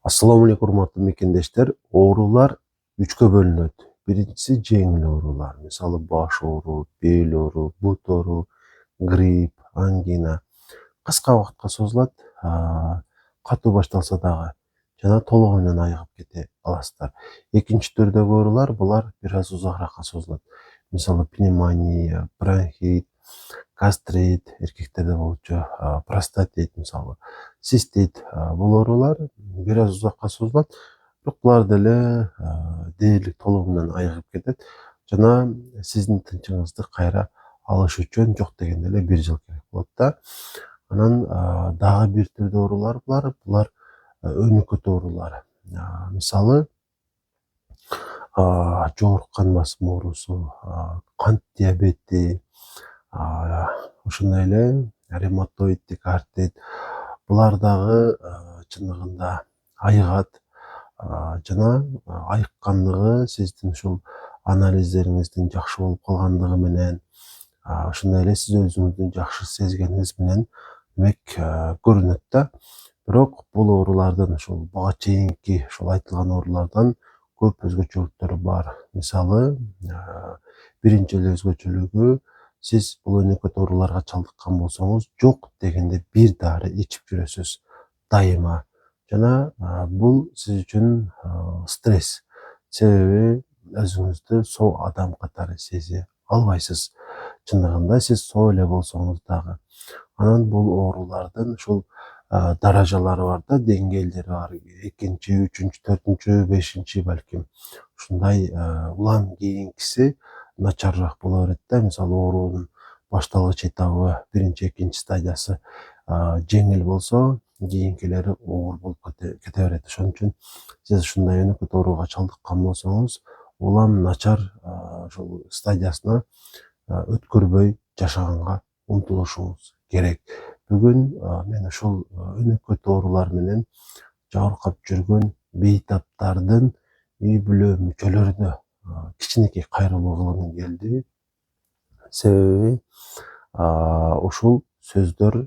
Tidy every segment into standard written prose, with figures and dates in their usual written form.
Assalamu alaikum урматтуу мекендештер. Оорулар үчкө бөлүнөт. Биринчиси жеңил оорулар. Мисалы баш оору, бел оору, бут оору, грипп, ангина. Кыска убакытка созулат. Катуу башталса дагы жана толугу менен айыгып кете аласыздар. Экинчи түрдөгү оорулар булар бир аз узагыраакка созулат. Мисалы пневмония, бронхит, гастрит, эркектерде болчу простатит, мисалы цистит. Бул оорулар бир аз узакка созулат, бирок булар деле дээрлик толугу менен айыгып кетет жана сиздин тынчыңызды кайра алыш үчүн жок дегенде эле 1 жыл керек болот да. Анан дагы бир түрдүү оорулар булар өнөкөт оорулар. Мисалы жоорукан басым оорусу, кант диабети, ошондой эле ревматоиддик артрит. Булар дагы чындыгында айыгат жана айыккандыгы сиздин ушул анализдериңиздин жакшы болуп калгандыгы менен, ошондой эле сиз өзүңүздү жакшы сезгениңиз менен демек көрүнөт да. Бирок бул оорулардын ушул буга чейинки ушул айтылган оорулардан көп өзгөчөлүктөрү бар. Мисалы, биринчи эле өзгөчөлүгү, сиз бул өнөкөт ооруларга чалдыккан болсоңуз, жок дегенде бир дары ичип жүрөсүз дайыма. Жана бул сиз үчүн стресс. Себеби өзүңүздү соо адам катары сезе албайсыз. Чындыгында сиз соо эле болсоңуз дагы. Анан бул оорулардын ушул даражалары бар да, деңгээлдери бар. Экинчи, үчүнчү, төртүнчү, бешинчи балким. Ушундай улам кийинкиси начарыраак боло берет да. Мисалы оорунун башталгыч этабы биринчи, экинчи стадиясы жеңил болсо, кийинкилери оор болуп кете берет. Ошон үчүн сиз ушундай өнөкөт ооруга чалдыккан болсоңуз, улам начар ушул стадиясына өткөрбөй жашаганга умтулушуңуз керек. Бүгүн мен ушул өнөкөт оорулар менен жабыркап жүргөн бейтаптардын үй бүлө мүчөлөрүнө кичинекей кайрылуу кылгым келди. Себеби ушул сөздөр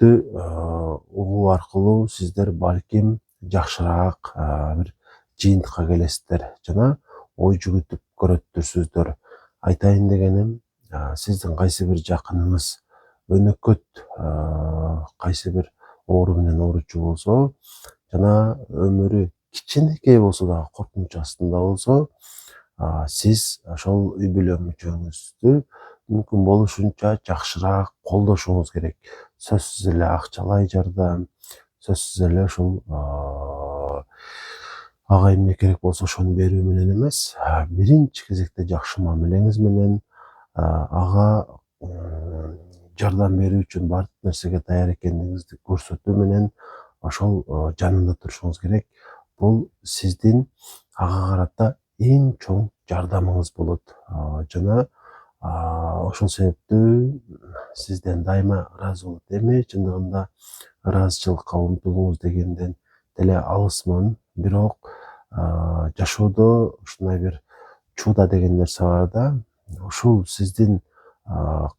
угуу аркылуу сиздер балким жакшыраак бир жыйынтыкка келесиздер жана ой жүгүтүп көрөттүрсүздөр. Айтайын дегеним, сиздин кайсы бир жакыныңыз өнөкөт кайсы бир оору менен ооручу болсо жана өмүрү кичинекей болсо дагы коркунуч астында болсо, сиз ошол үй бүлө мүчөңүздү мүмкүн болушунча жакшыраак колдошуңуз керек. Сөзсүз эле акчалай жардам, сөзсүз эле ушул ага эмне керек болсо ошону берүү менен эмес, биринчи кезекте жакшы мамилеңиз менен ага жардам берүү үчүн бардык нерсеге даяр экендигиңизди көрсөтүү менен ошол жанында турушуңуз керек. Бул сиздин ага карата эң чоң жардамыңыз болот жана ошол себептүү сизден дайыма ыраазы болот. Эми чындыгында ыраазычылыкка умтулуңуз дегенден деле алысмын, бирок жашоодо ушундай бир чуда деген нерсе бар да. Ушул сиздин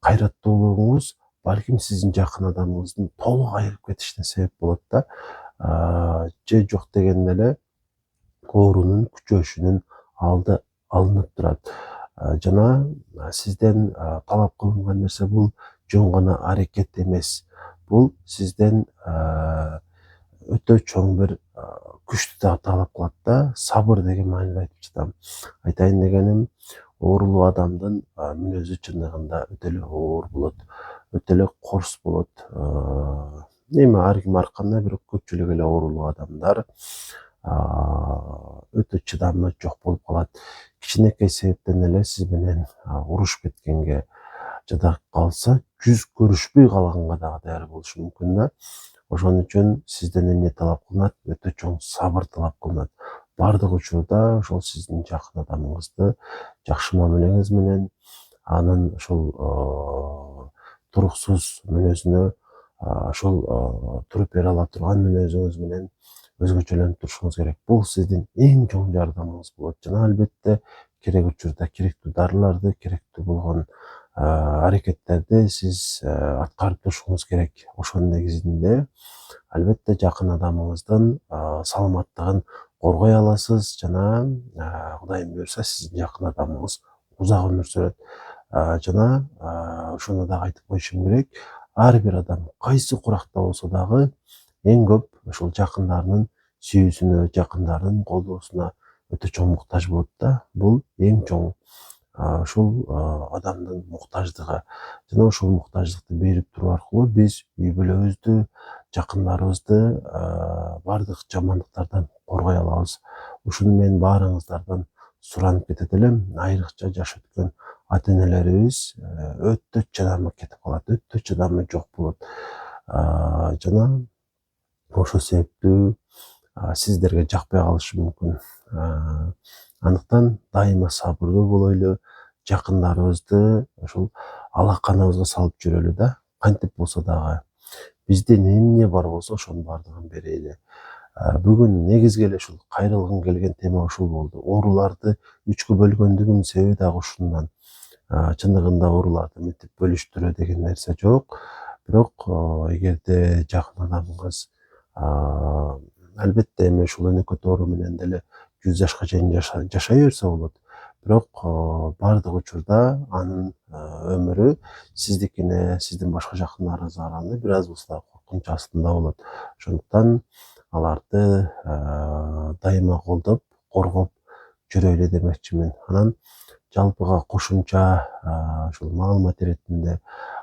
кайраттуулугуңуз балким сиздин жакын адамыңыздын толук айыгып кетишине себеп болот да. Же жок дегенде эле оорунун күчөшүнүн алды алынып турат. Жана сизден талап кылынган нерсе бул жөн гана аракет эмес. Бул сизден өтө чоң бир күчтү да талап кылат да. Сабыр деген мааниде айтып жатам. Айтайын дегеним, оорулуу адамдын мүнөзү чындыгында өтө эле оор болот, өтө эле корс болот. Эми ар ким ар кандай, бирок көпчүлүк эле оорулуу адамдар өтө чыдамы жок болуп калат. Кичинекей себептен эле сиз менен урушуп кеткенге жада калса, жүз көрүшпөй калганга дагы даяр болушу мүмкүн да. Ошон үчүн сизден эмне талап кылынат? Өтө чоң сабыр талап кылынат. Бардык учурда ошол сиздин жакын адамыңызды жакшы мамилеңиз менен, анын ошол туруксуз мүнөзүнө, ошол туруп бере ала турган мүнөзүңүз менен өзгөчөлөнүп турушуңуз керек. Бул сиздин эң чоң жардамыңыз болот. Жана албетте керек учурда керектүү дарыларды, керектүү болгон аракеттерди сиз аткарып турушуңуз керек. Ошонун негизинде албетте жакын адамыңыздын саламаттыгын коргой аласыз жана Кудайым буюрса сиздин жакын адамыңыз узак өмүр сүрөт. Жана ошону дагы айтып коюшум керек. Ар бир адам кайсы куракта болсо дагы эң көп ошол жакындарынын сүйүүсүнө, жакындарынын колдоосуна өтө чоң муктаж болот да. Бул эң чоң ушул адамдын муктаждыгы жана ушул муктаждыкты берип туруу аркылуу биз үй бүлөбүздү, жакындарыбызды бардык жамандыктардан коргой алабыз. Ушуну мен баарыңыздардан суранып кетет элем. Айрыкча жаш өткөн ата энелерибиз өтө чыдамы кетип калат, өтө чыдамы жок болот. Жана ошол себептүү сиздерге жакпай калышы мүмкүн. Андыктан дайыма сабырдуу болойлу, жакындарыбызды ушул алаканыбызга салып жүрөлү да. Кантип болсо дагы бизден эмне бар болсо ошонун бардыгын берели. Бүгүн негизги эле ушул кайрылгым келген тема ушул болду. Ооруларды үчкө бөлгөндүгүмдүн себеби дагы ушундан. Чындыгында ооруларды мынтип бөлүштүрө деген нерсе жок. Бирок эгерде жакын адамыңыз албетте эми ушул өнөкөт оору менен деле 100 жашка чейин жашай берсе болот. Бирок бардык учурда анын өмүрү сиздикине, сиздин башка жакындарыңызга караганда бир аз болсо дагы коркунуч астында болот. Ошондуктан аларды дайыма колдоп, коргоп жүрөлү демекчимин. Анан жалпыга кошумча ушул маалымат иретинде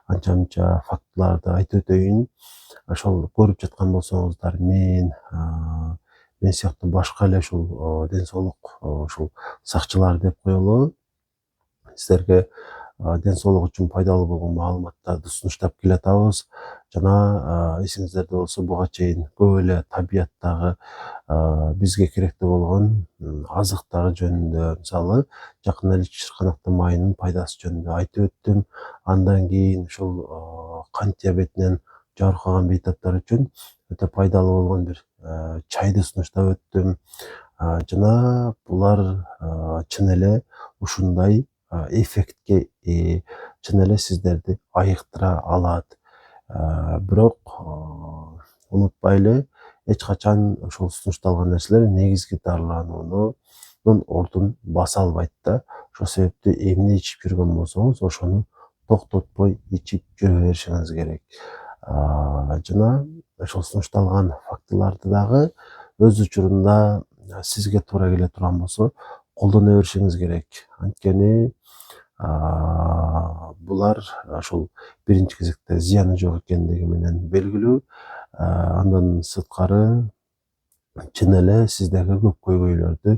анча мынча фактыларды айтып өтөйүн. Ошол көрүп жаткан болсоңуздар мен сыяктуу башка эле ушул ден соолук ушул сакчылар деп коелу сиздерге ден соолук үчүн пайдалуу болгон маалыматтарды сунуштап келатабыз. Жана эсиңиздерде болсо буга чейин көп эле табияттагы бизге керектүү болгон азыктар жөнүндө, мисалы жакында эле чырканактын майынын пайдасы жөнүндө айтып өттүм. Андан кийин ушул кант диабетинен жабыркаган бейтаптар үчүн өтө пайдалуу болгон бир чайды сунуштап өттүм. Жана булар чын эле ушундай эффектке чын эле сиздерди айыктыра алат. Бирок унутпайлы, эч качан ошол сунушталган нерселер негизги дарылануунун ордун баса албайт да. Ошол себептүү эмне ичип жүргөн болсоңуз ошону токтотпой ичип жүрө беришиңиз керек. Жана ошол сунушталган фактыларды дагы өз учурунда сизге туура келе турган болсо колдоно беришиңиз керек. Анткени булар ошол биринчи кезекте зыяны жок экендиги менен белгилүү. Андан сырткары чын эле сиздерге көп көйгөйлөрдү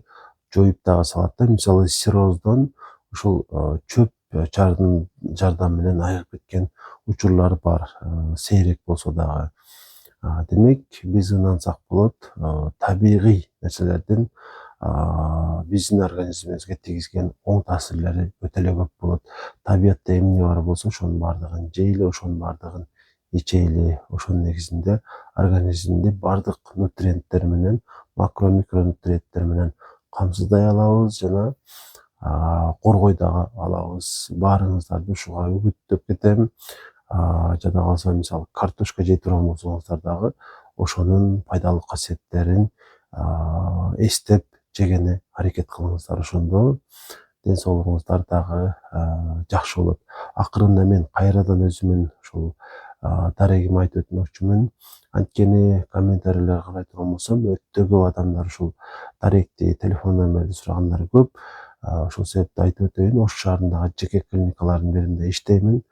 жоюп дагы салат да. Мисалы цирроздон ушул чөп чардын жардамы менен айыгып кеткен учурлар бар, сейрек болсо дагы. Демек биз ынансак болот, табигый нерселердин биздин организмибизге тийгизген оң таасирлери өтө эле көп болот. Табиятта эмне бар болсо ошонун бардыгын жейли, ошонун бардыгын ичейли. Ошонун негизинде организмди бардык нутриенттер менен, макро микронутриенттер менен камсыздай алабыз жана коргой дагы алабыз. Баарыңыздарды ушуга үгүттөп кетем. Жада калса мисалы картошка жей турган болсоңуздар дагы ошонун пайдалуу касиеттерин эстеп жегене аракет кылыңыздар. Ошондо ден соолугуңуздар дагы жакшы болот. Акырында мен кайрадан өзүмүн ушул дарегими айтып өтмөкчүмүн. Анткени комментарийлерди карай турган болсом, өтө көп адамдар ушул даректи, телефон номерди сурагандар көп. Ошол себептүү айтып өтөйүн, Ош шаарындагы жеке клиникалардын биринде иштеймин.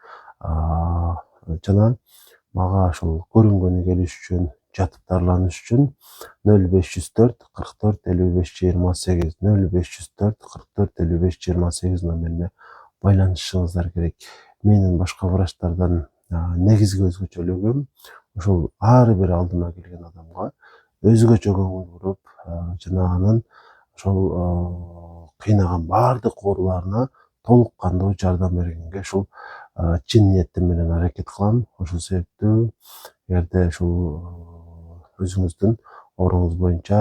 Жана мага ошол көрүнгөнү келиш үчүн, жатып дарыланыш үчүн 0504 44 55 28 0504 44 55 28 номерине байланышыңыздар керек. Менин башка врачтардан негизги өзгөчөлүгүм ошол ар бир алдыма келген адамга өзгөчө көңүл буруп, жана анын ошол кыйнаган бардык ооруларына толук кандуу жардам бергенге ушул чын ниетим менен аракет кылам. Ошол себептүү эгерде ушул өзүңүздүн ооруңуз боюнча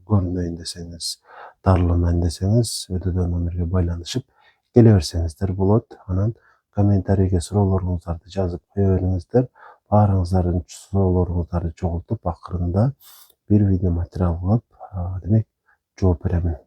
көрүнөйүн десеңиз, дарыланайын десеңиз, өтөдөн номерге байланышып келе берсеңиздер болот. Анан комментарийге суроолоруңуздарды жазып кое бериңиздер. Баарыңыздардын суроолоруңуздарды чогултуп акырында бир видео материал кылып, демек жооп беремин.